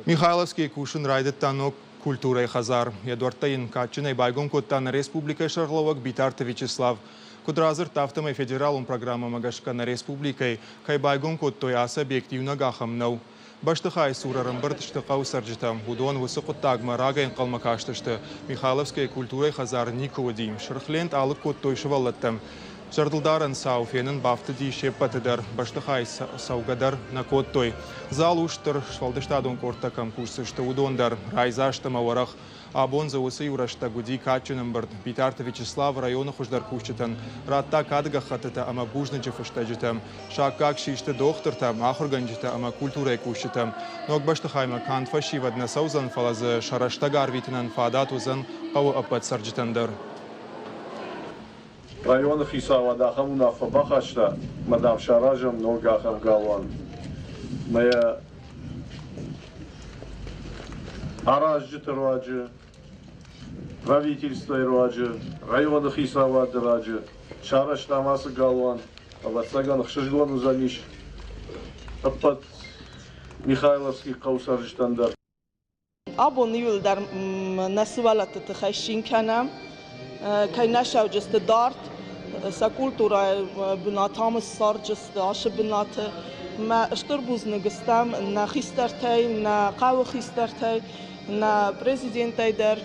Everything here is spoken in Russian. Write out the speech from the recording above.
Михайловский кушын райдыттан культурай хазар. Едуартайын качынай байгон коттан республика шарловак битарты Вячеслав. Кудразыр тафтамай федералум программа магашкана республикой, кай байгон коттой аса объективно гахамнау. Баштыхай сурарым біртішті қаусаржытам. Удон высықы тагма рагайын қалмакаштышты. Михайловский культурай хазар никудим. Шырхлент алық коттой шывалаттам. Жардылдарын сауфенін бафты дейше патыдар. Баштыхай саугадар на коттой. Зал уштыр швалдыштадун кортакам курсышты удондар. Райзаштыма варах. Абон за усы юрашта гуди качуным бірд. Битарты Вячеслав районы хуждар кушчытын. Ратта кадыга хатыта ама бужнычы фыштажытым. Шаккак шишты доқтыртам, ахырганжыты ама культурай кушчытым. Ног баштыхайма кантфаши вадна саузан фалазы шарашта гарвитынан фадатузан қауы апат саржытындар. رایون خیسا و داخل نافبخ اشتا مدام شراجم نوگاخم گالوان میا аражжы тырваджы правительство ирваджы район خیسا و драджы шараш намасы галван абатсаган хшыжгон узаниш апат Михайловский қаусаржтандар Абон юлдар насвалаты тхайшин канам Kaj našao jeste dart, sa kultura binatamos sar jeste aşı binatı, ma iştır nıgıstam na xistartay, na qağı xistartay, na prezidentayder.